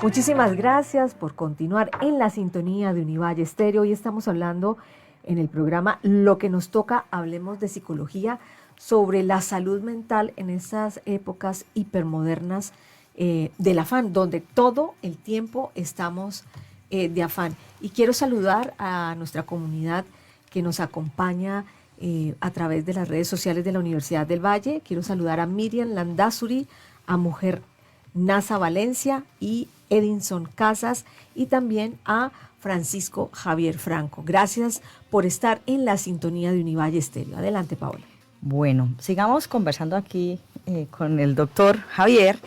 Muchísimas gracias por continuar en la sintonía de Univalle Estéreo. Hoy estamos hablando en el programa Lo que nos toca, hablemos de psicología, sobre la salud mental en estas épocas hipermodernas del afán, donde todo el tiempo estamos de afán. Y quiero saludar a nuestra comunidad que nos acompaña a través de las redes sociales de la Universidad del Valle. Quiero saludar a Miriam Landazuri, a Mujer Nasa Valencia y Edinson Casas, y también a Francisco Javier Franco. Gracias por estar en la sintonía de Univalle Estéreo. Adelante, Paola. Bueno, sigamos conversando aquí con el doctor Javier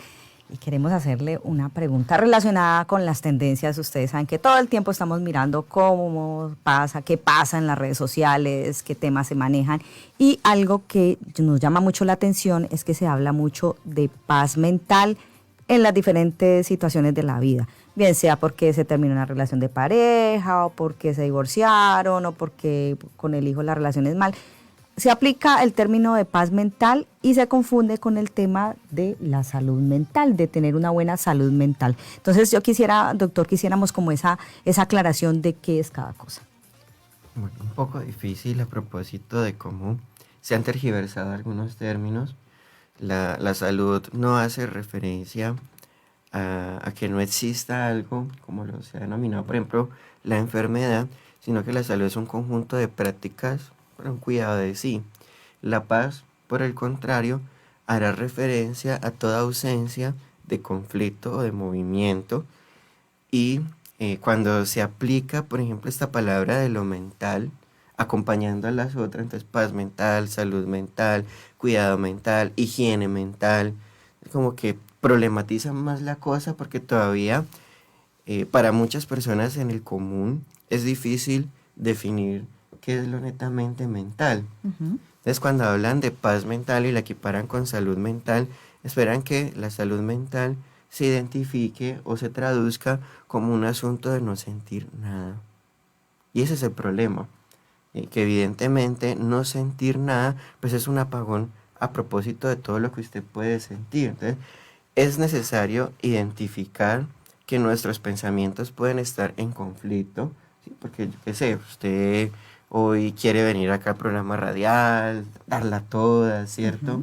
y queremos hacerle una pregunta relacionada con las tendencias. Ustedes saben que todo el tiempo estamos mirando cómo pasa, qué pasa en las redes sociales, qué temas se manejan, y algo que nos llama mucho la atención es que se habla mucho de paz mental en las diferentes situaciones de la vida, bien sea porque se terminó una relación de pareja o porque se divorciaron o porque con el hijo la relación es mal. Se aplica el término de paz mental y se confunde con el tema de la salud mental, de tener una buena salud mental. Entonces yo quisiera, doctor, quisiéramos como esa aclaración de qué es cada cosa. Bueno, un poco difícil a propósito de cómo se han tergiversado algunos términos. La salud no hace referencia a que no exista algo, como lo se ha denominado, por ejemplo, la enfermedad, sino que la salud es un conjunto de prácticas para un cuidado de sí. La paz, por el contrario, hará referencia a toda ausencia de conflicto o de movimiento, y cuando se aplica, por ejemplo, esta palabra de lo mental, acompañando a las otras, entonces paz mental, salud mental, cuidado mental, higiene mental, como que problematiza más la cosa, porque todavía para muchas personas en el común es difícil definir qué es lo netamente mental. Entonces, cuando hablan de paz mental y la equiparan con salud mental, esperan que la salud mental se identifique o se traduzca como un asunto de no sentir nada. Y ese es el problema, que evidentemente no sentir nada pues es un apagón a propósito de todo lo que usted puede sentir. Entonces, es necesario identificar que nuestros pensamientos pueden estar en conflicto, ¿sí? Porque, yo qué sé, usted hoy quiere venir acá al programa radial, darla toda, ¿cierto?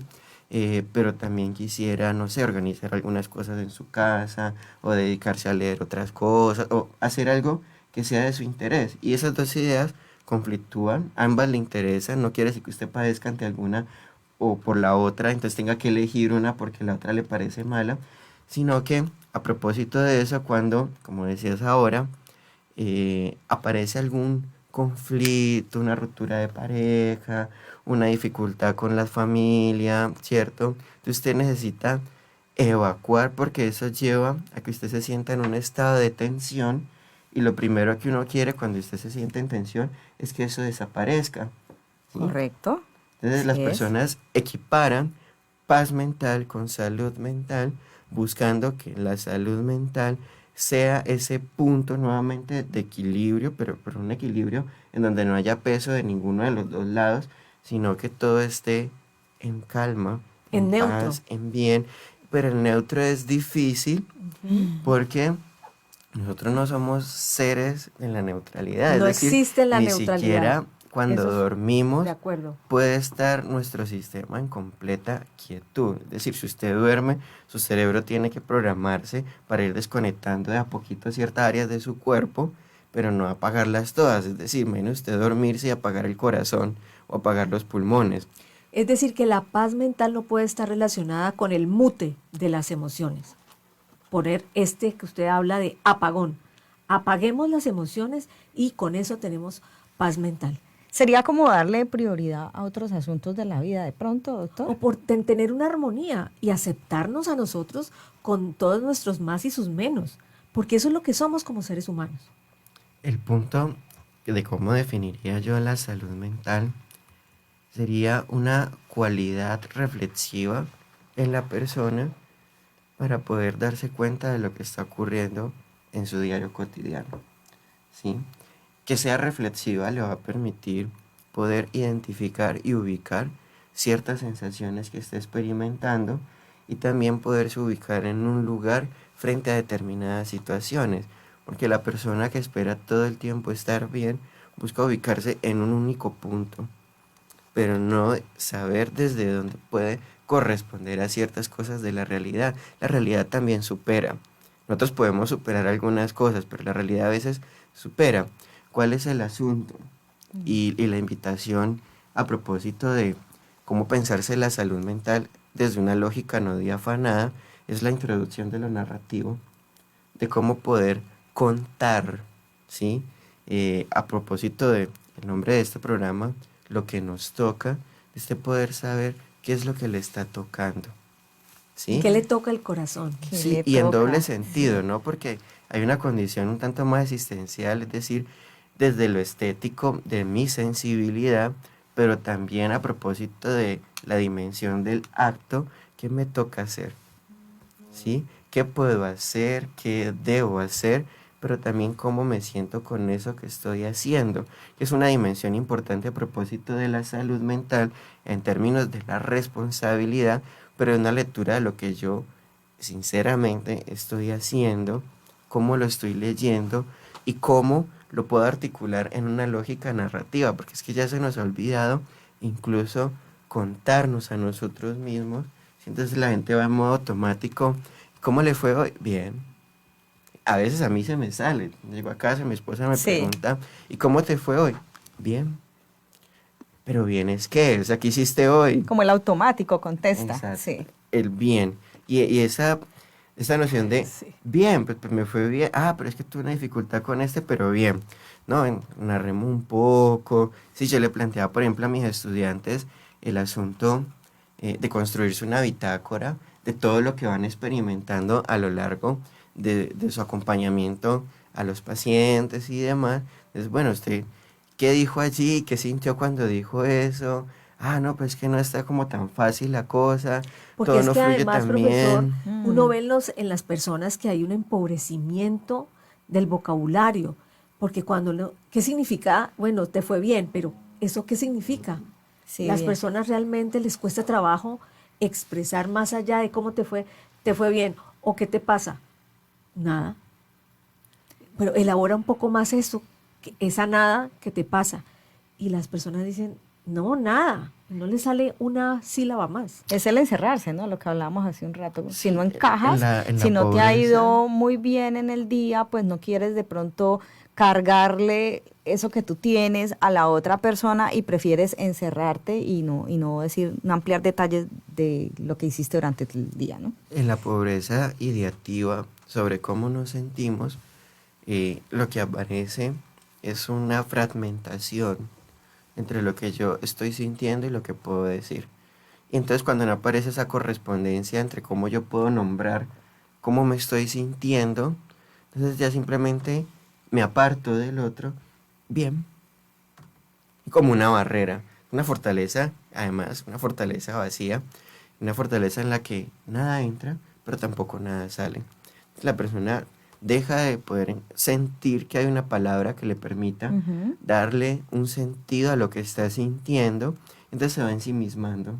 Pero también quisiera, no sé, organizar algunas cosas en su casa, o dedicarse a leer otras cosas, o hacer algo que sea de su interés. Y esas dos ideas conflictúan, ambas le interesan, no quiere decir que usted padezca ante alguna o por la otra, entonces tenga que elegir una porque la otra le parece mala, sino que a propósito de eso, cuando, como decías ahora, aparece algún conflicto, una ruptura de pareja, una dificultad con la familia, ¿cierto? Entonces usted necesita evacuar, porque eso lleva a que usted se sienta en un estado de tensión, y lo primero que uno quiere cuando usted se siente en tensión es que eso desaparezca, ¿sí? Correcto. Entonces las personas equiparan paz mental con salud mental, buscando que la salud mental sea ese punto nuevamente de equilibrio, pero un equilibrio en donde no haya peso de ninguno de los dos lados, sino que todo esté en calma, en neutro, paz, en bien. Pero el neutro es difícil porque nosotros no somos seres en la neutralidad. No es decir, existe la ni neutralidad. siquiera cuando dormimos puede estar nuestro sistema en completa quietud. Es decir, si usted duerme, su cerebro tiene que programarse para ir desconectando de a poquito ciertas áreas de su cuerpo, pero no apagarlas todas. Es decir, imagine usted dormirse y apagar el corazón o apagar los pulmones. Es decir, que la paz mental no puede estar relacionada con el mute de las emociones. Poner que usted habla de apagón. Apaguemos las emociones y con eso tenemos paz mental. Sería como darle prioridad a otros asuntos de la vida de pronto, doctor. O por tener una armonía y aceptarnos a nosotros con todos nuestros más y sus menos, porque eso es lo que somos como seres humanos. El punto de cómo definiría yo la salud mental sería una cualidad reflexiva en la persona para poder darse cuenta de lo que está ocurriendo en su diario cotidiano, ¿sí? Que sea reflexiva le va a permitir poder identificar y ubicar ciertas sensaciones que está experimentando, y también poderse ubicar en un lugar frente a determinadas situaciones, porque la persona que espera todo el tiempo estar bien busca ubicarse en un único punto, pero no saber desde dónde puede corresponder a ciertas cosas de la realidad. La realidad también supera. Nosotros podemos superar algunas cosas, pero la realidad a veces supera. ¿Cuál es el asunto? Y la invitación a propósito de cómo pensarse la salud mental desde una lógica no diafanada es la introducción de lo narrativo, de cómo poder contar, ¿sí? A propósito del nombre de este programa, lo que nos toca es de poder saber qué es lo que le está tocando, ¿sí? ¿Qué le toca el corazón? Sí, y en doble sentido, ¿no? Porque hay una condición un tanto más existencial, es decir, desde lo estético de mi sensibilidad, pero también a propósito de la dimensión del acto que me toca hacer, ¿sí? ¿Qué puedo hacer? ¿Qué debo hacer? Pero también cómo me siento con eso que estoy haciendo, que es una dimensión importante a propósito de la salud mental en términos de la responsabilidad, pero es una lectura de lo que yo sinceramente estoy haciendo, cómo lo estoy leyendo y cómo lo puedo articular en una lógica narrativa, porque es que ya se nos ha olvidado incluso contarnos a nosotros mismos. Entonces la gente va en modo automático. ¿Cómo le fue hoy? Bien. A veces a mí se me sale. Llego a casa y mi esposa me pregunta, ¿y cómo te fue hoy? Bien. Pero bien es que, o sea, ¿qué hiciste hoy? Como el automático contesta. Exacto. Sí. El bien. Y esa noción de, bien, pues me fue bien. Ah, pero es que tuve una dificultad con pero bien. No, narremos un poco. Sí, yo le planteaba, por ejemplo, a mis estudiantes el asunto de construirse una bitácora de todo lo que van experimentando a lo largo de su acompañamiento a los pacientes y demás. Entonces, bueno, usted, ¿qué dijo allí? ¿Qué sintió cuando dijo eso? Ah, no, pues que no está como tan fácil la cosa, porque todo es no que fluye además, tan profesor, bien. uno ve en las personas que hay un empobrecimiento del vocabulario, porque ¿qué significa? Bueno, te fue bien, pero ¿eso qué significa? Sí, las bien. personas realmente les cuesta trabajo expresar más allá de cómo te fue bien, o qué te pasa, nada. Pero elabora un poco más eso, esa nada que te pasa. Y las personas dicen, no, nada, no le sale una sílaba más. Es el encerrarse, ¿no? Lo que hablábamos hace un rato. Si no encajas, en la si no te ha pobreza. ido muy bien en el día, pues no quieres de pronto cargarle eso que tú tienes a la otra persona y prefieres encerrarte y no decir, no ampliar detalles de lo que hiciste durante el día, ¿no? En la pobreza ideativa sobre cómo nos sentimos, lo que aparece es una fragmentación entre lo que yo estoy sintiendo y lo que puedo decir. Y entonces cuando no aparece esa correspondencia entre cómo yo puedo nombrar cómo me estoy sintiendo, entonces ya simplemente me aparto del otro, bien, como una barrera, una fortaleza, además, una fortaleza vacía, una fortaleza en la que nada entra, pero tampoco nada sale. La persona deja de poder sentir que hay una palabra que le permita darle un sentido a lo que está sintiendo, entonces se va ensimismando.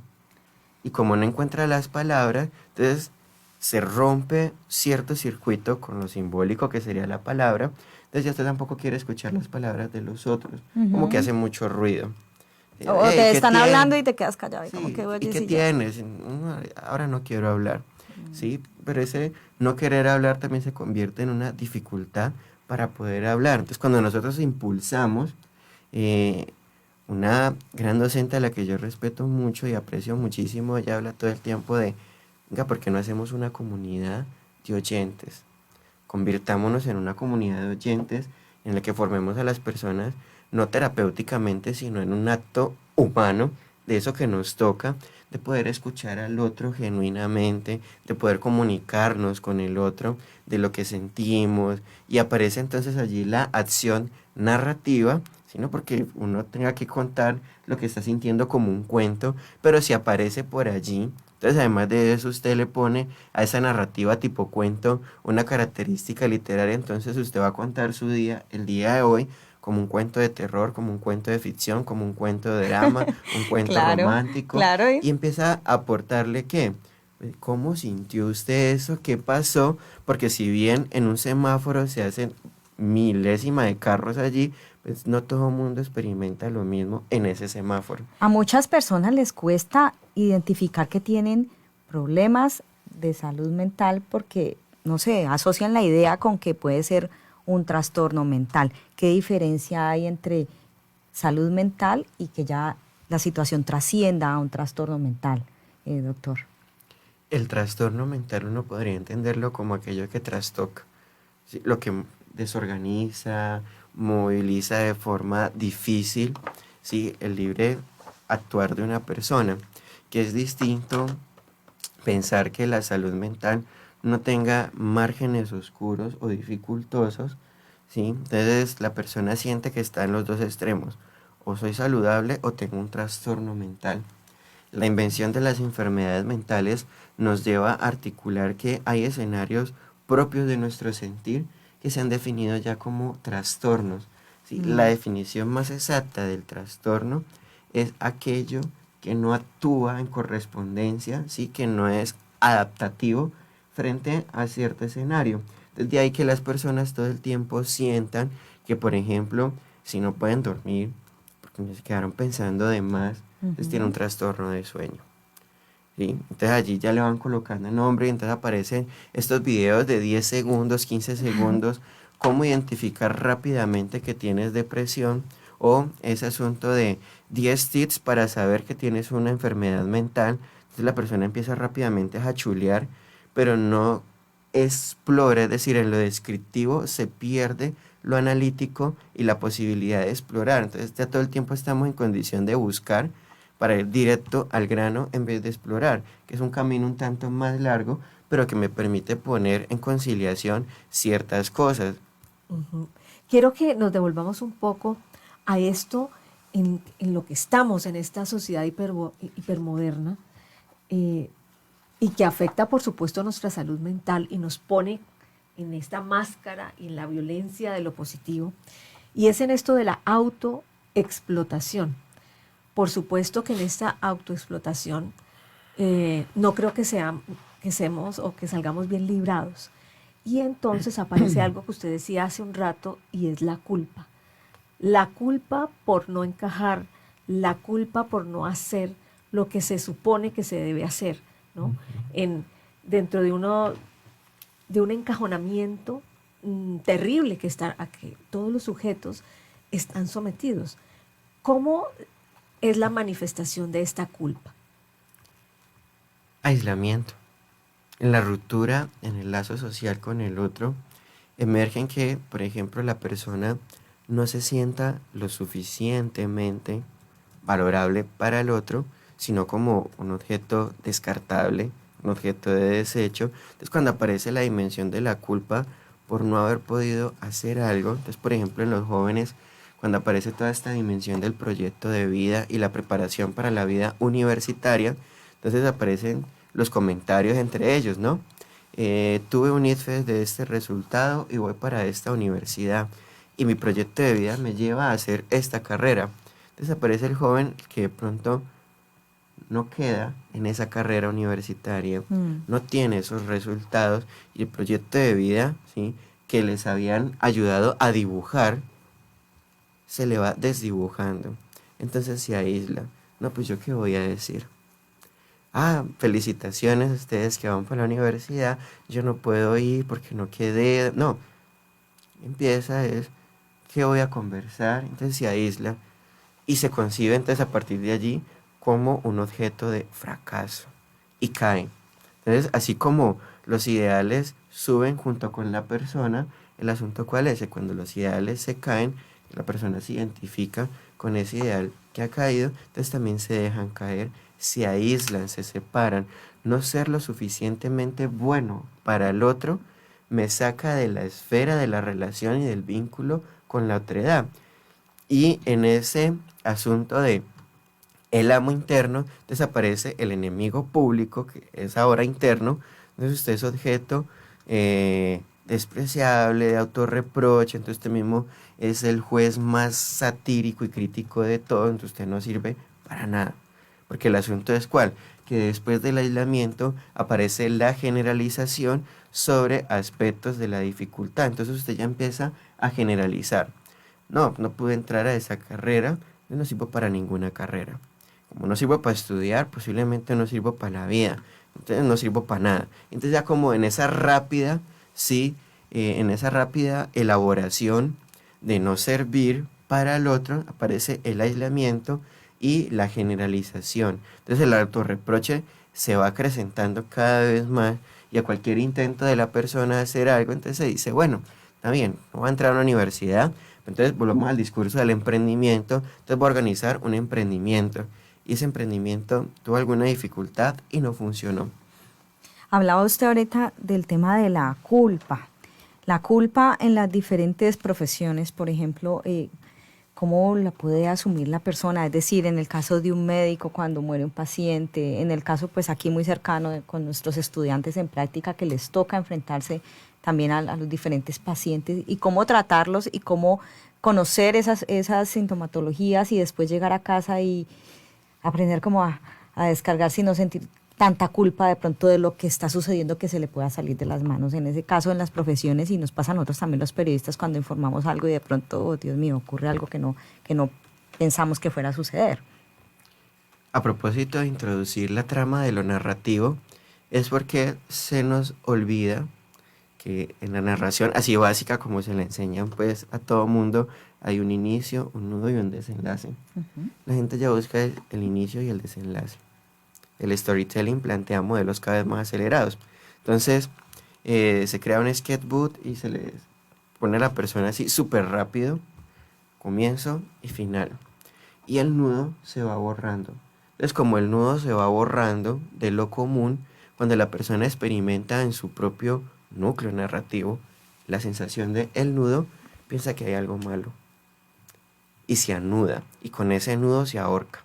Y como no encuentra las palabras, entonces se rompe cierto circuito con lo simbólico que sería la palabra, entonces ya usted tampoco quiere escuchar las palabras de los otros, como que hace mucho ruido. O te están hablando y te quedas callado. Y Sí, como que, oye, ¿y qué sí, ya. tienes? No, ahora no quiero hablar. Sí, pero ese no querer hablar también se convierte en una dificultad para poder hablar. Entonces, cuando nosotros impulsamos, una gran docente a la que yo respeto mucho y aprecio muchísimo, ella habla todo el tiempo de, venga, ¿por qué no hacemos una comunidad de oyentes? Convirtámonos en una comunidad de oyentes en la que formemos a las personas no terapéuticamente, sino en un acto humano de eso que nos toca, de poder escuchar al otro genuinamente, de poder comunicarnos con el otro, de lo que sentimos, y aparece entonces allí la acción narrativa, sino porque uno tenga que contar lo que está sintiendo como un cuento, pero si aparece por allí, entonces además de eso usted le pone a esa narrativa tipo cuento una característica literaria, entonces usted va a contar su día, el día de hoy, como un cuento de terror, como un cuento de ficción, como un cuento de drama, un cuento romántico, y empieza a aportarle ¿qué? ¿Cómo sintió usted eso? ¿Qué pasó? Porque si bien en un semáforo se hacen milésima de carros allí, pues no todo el mundo experimenta lo mismo en ese semáforo. A muchas personas les cuesta identificar que tienen problemas de salud mental porque, no sé, asocian la idea con que puede ser un trastorno mental. ¿Qué diferencia hay entre salud mental y que ya la situación trascienda a un trastorno mental, doctor? El trastorno mental uno podría entenderlo como aquello que trastoca, ¿sí? Lo que desorganiza moviliza de forma difícil, ¿sí?, el libre actuar de una persona, que es distinto pensar que la salud mental no tenga márgenes oscuros o dificultosos, ¿sí? Entonces la persona siente que está en los dos extremos, o soy saludable o tengo un trastorno mental. La invención de las enfermedades mentales nos lleva a articular que hay escenarios propios de nuestro sentir que se han definido ya como trastornos, ¿sí? La definición más exacta del trastorno es aquello que no actúa en correspondencia, ¿sí?, que no es adaptativo frente a cierto escenario. De ahí que las personas todo el tiempo sientan que, por ejemplo, si no pueden dormir, porque se quedaron pensando de más, entonces tienen un trastorno de sueño. ¿Sí? Entonces allí ya le van colocando nombre y entonces aparecen estos videos de 10 segundos, 15 segundos, cómo identificar rápidamente que tienes depresión, o ese asunto de 10 tips para saber que tienes una enfermedad mental. Entonces la persona empieza rápidamente a chulear, pero no explora, es decir, en lo descriptivo se pierde lo analítico y la posibilidad de explorar. Entonces ya todo el tiempo estamos en condición de buscar para ir directo al grano en vez de explorar, que es un camino un tanto más largo, pero que me permite poner en conciliación ciertas cosas. Quiero que nos devolvamos un poco a esto en lo que estamos en esta sociedad hipermoderna, y que afecta, por supuesto, nuestra salud mental y nos pone en esta máscara y en la violencia de lo positivo, y es en esto de la autoexplotación. Por supuesto que en esta autoexplotación no creo que seamos o que salgamos bien librados. Y entonces aparece algo que usted decía hace un rato, y es la culpa. La culpa por no encajar, la culpa por no hacer lo que se supone que se debe hacer, ¿no? Dentro de un encajonamiento terrible a que todos los sujetos están sometidos. ¿Cómo es la manifestación de esta culpa? Aislamiento. En la ruptura, en el lazo social con el otro, emergen que, por ejemplo, la persona no se sienta lo suficientemente valorable para el otro, sino como un objeto descartable, un objeto de desecho. Entonces, cuando aparece la dimensión de la culpa por no haber podido hacer algo, entonces, por ejemplo, en los jóvenes, cuando aparece toda esta dimensión del proyecto de vida y la preparación para la vida universitaria, entonces aparecen los comentarios entre ellos, ¿no? Tuve un ITFES de este resultado y voy para esta universidad, y mi proyecto de vida me lleva a hacer esta carrera. Entonces aparece el joven que de pronto no queda en esa carrera universitaria, no tiene esos resultados, y el proyecto de vida, ¿sí?, que les habían ayudado a dibujar, se le va desdibujando. Entonces se aísla. No, pues yo qué voy a decir. Felicitaciones a ustedes que van para la universidad, yo no puedo ir porque no quedé. No, empieza es, ¿qué voy a conversar? Entonces se aísla y se concibe entonces a partir de allí como un objeto de fracaso y cae. Entonces, así como los ideales suben junto con la persona, el asunto ¿cuál es? Cuando los ideales se caen, la persona se identifica con ese ideal que ha caído, entonces también se dejan caer, se aíslan, se separan. No ser lo suficientemente bueno para el otro me saca de la esfera de la relación y del vínculo con la otredad. Y en ese asunto de el amo interno, desaparece el enemigo público, que es ahora interno. Entonces usted es objeto despreciable, de autorreproche, entonces usted mismo es el juez más satírico y crítico de todo, entonces usted no sirve para nada. Porque el asunto es ¿cuál? Que después del aislamiento aparece la generalización sobre aspectos de la dificultad. Entonces usted ya empieza a generalizar. No pude entrar a esa carrera, yo no sirvo para ninguna carrera. Como no sirvo para estudiar, posiblemente no sirvo para la vida. Entonces no sirvo para nada. Entonces ya como en esa rápida, en esa rápida elaboración de no servir para el otro, aparece el aislamiento y la generalización. Entonces el autorreproche se va acrecentando cada vez más, y a cualquier intento de la persona de hacer algo, entonces se dice, bueno, está bien, no voy a entrar a una universidad, Entonces volvamos al discurso del emprendimiento. Entonces voy a organizar un emprendimiento y ese emprendimiento tuvo alguna dificultad y no funcionó. Hablaba usted ahorita del tema de la culpa. La culpa en las diferentes profesiones, por ejemplo, ¿cómo la puede asumir la persona? Es decir, en el caso de un médico cuando muere un paciente, en el caso pues aquí muy cercano con nuestros estudiantes en práctica que les toca enfrentarse también a los diferentes pacientes y cómo tratarlos y cómo conocer esas sintomatologías y después llegar a casa y aprender como a descargarse y no sentir tanta culpa de pronto de lo que está sucediendo que se le pueda salir de las manos. En ese caso, en las profesiones, y nos pasa a nosotros también los periodistas cuando informamos algo y de pronto, oh, Dios mío, ocurre algo que no pensamos que fuera a suceder. A propósito de introducir la trama de lo narrativo, es porque se nos olvida que en la narración, así básica como se le enseñan pues a todo mundo, hay un inicio, un nudo y un desenlace. La gente ya busca el inicio y el desenlace. El storytelling plantea modelos cada vez más acelerados. Entonces, se crea un sketchbook y se le pone a la persona así súper rápido, comienzo y final. Y el nudo se va borrando. Entonces, como el nudo se va borrando de lo común, cuando la persona experimenta en su propio núcleo narrativo la sensación de el nudo, piensa que hay algo malo. Y se anuda. Y con ese nudo se ahorca.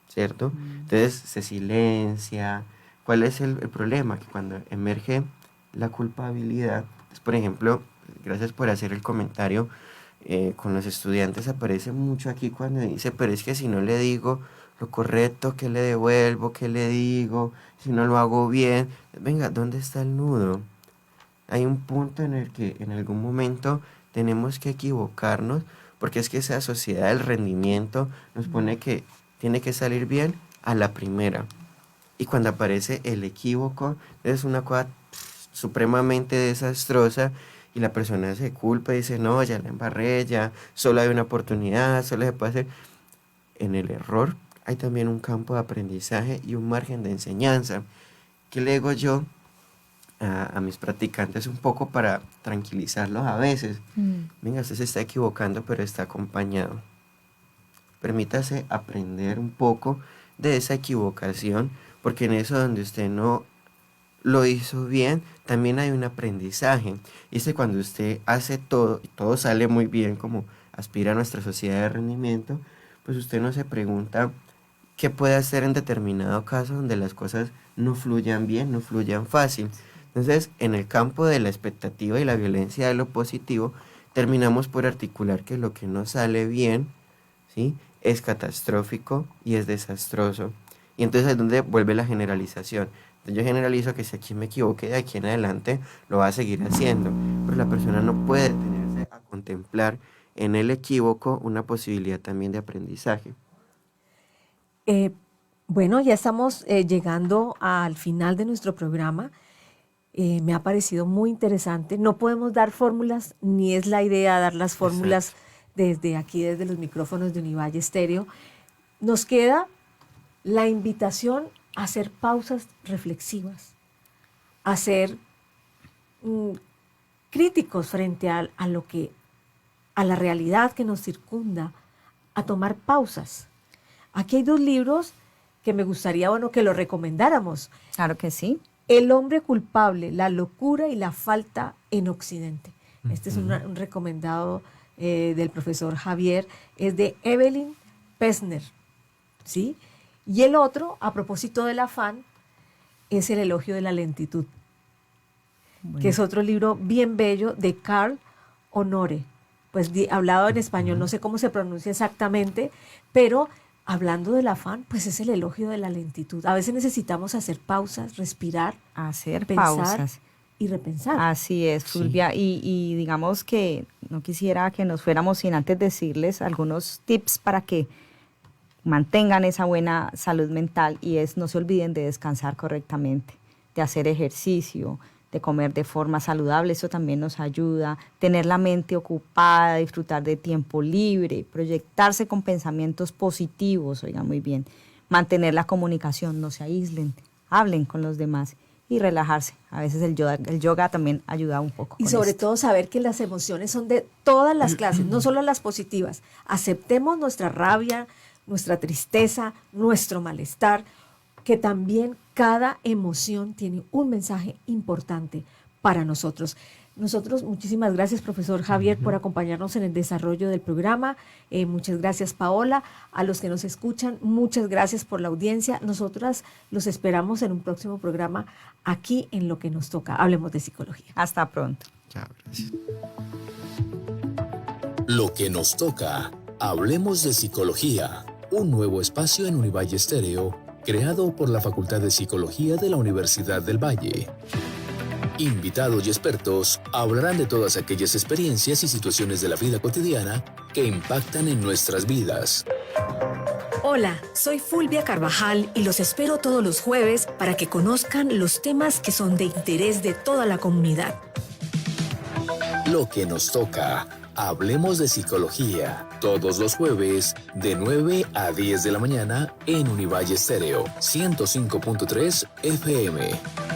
¿Cierto? Entonces se silencia. ¿Cuál es el problema? Que cuando emerge la culpabilidad, pues, por ejemplo, gracias por hacer el comentario, con los estudiantes aparece mucho aquí cuando dice, pero es que si no le digo lo correcto, ¿qué le devuelvo? ¿Qué le digo? Si no lo hago bien, venga, ¿dónde está el nudo? Hay un punto en el que en algún momento tenemos que equivocarnos, porque es que esa sociedad del rendimiento nos pone que tiene que salir bien a la primera. Y cuando aparece el equívoco, es una cosa supremamente desastrosa y la persona se culpa y dice, no, ya la embarré, ya solo hay una oportunidad, solo se puede hacer. En el error hay también un campo de aprendizaje y un margen de enseñanza. ¿Qué le digo yo a mis practicantes un poco para tranquilizarlos a veces? Venga, usted se está equivocando, pero está acompañado. Permítase aprender un poco de esa equivocación, porque en eso donde usted no lo hizo bien, también hay un aprendizaje. Y es que cuando usted hace todo, y todo sale muy bien como aspira a nuestra sociedad de rendimiento, pues usted no se pregunta qué puede hacer en determinado caso donde las cosas no fluyan bien, no fluyan fácil. Entonces, en el campo de la expectativa y la violencia de lo positivo, terminamos por articular que lo que no sale bien, ¿sí?, es catastrófico y es desastroso. Y entonces es donde vuelve la generalización. Entonces yo generalizo que si aquí me equivoqué, de aquí en adelante lo va a seguir haciendo. Pero la persona no puede detenerse a contemplar en el equívoco una posibilidad también de aprendizaje. Bueno, ya estamos llegando al final de nuestro programa. Me ha parecido muy interesante. No podemos dar fórmulas, ni es la idea dar las fórmulas. Exacto. Desde aquí, desde los micrófonos de Univalle Estéreo. Nos queda la invitación a hacer pausas reflexivas, a ser críticos frente a la realidad que nos circunda, a tomar pausas. Aquí hay 2 libros que me gustaría, que los recomendáramos. Claro que sí. El hombre culpable, la locura y la falta en Occidente. Este es un recomendado del profesor Javier, es de Evelyn Pesner, ¿sí? Y el otro, a propósito del afán, es El elogio de la lentitud, que es otro libro bien bello de Carl Honore, pues hablado en español, no sé cómo se pronuncia exactamente, pero hablando del afán, pues es el elogio de la lentitud. A veces necesitamos hacer pausas, respirar, hacer pensar, pausas y repensar. Así es, Fulvia, sí. Y digamos que no quisiera que nos fuéramos sin antes decirles algunos tips para que mantengan esa buena salud mental, y es no se olviden de descansar correctamente, de hacer ejercicio, de comer de forma saludable, eso también nos ayuda, tener la mente ocupada, disfrutar de tiempo libre, proyectarse con pensamientos positivos, oigan muy bien, mantener la comunicación, no se aíslen, hablen con los demás. y relajarse. A veces el yoga también ayuda un poco. Y sobre todo saber que las emociones son de todas las clases, no solo las positivas. Aceptemos nuestra rabia, nuestra tristeza, nuestro malestar, que también cada emoción tiene un mensaje importante para nosotros. Nosotros, muchísimas gracias, profesor Javier, por acompañarnos en el desarrollo del programa. Muchas gracias, Paola. A los que nos escuchan, muchas gracias por la audiencia. Nosotras los esperamos en un próximo programa aquí en Lo que nos toca. Hablemos de psicología. Hasta pronto. Chao, gracias. Lo que nos toca. Hablemos de psicología. Un nuevo espacio en Univalle Estéreo, creado por la Facultad de Psicología de la Universidad del Valle. Invitados y expertos hablarán de todas aquellas experiencias y situaciones de la vida cotidiana que impactan en nuestras vidas. Hola, soy Fulvia Carvajal y los espero todos los jueves para que conozcan los temas que son de interés de toda la comunidad. Lo que nos toca. Hablemos de psicología. Todos los jueves de 9 a 10 de la mañana en Univalle Estéreo 105.3 FM.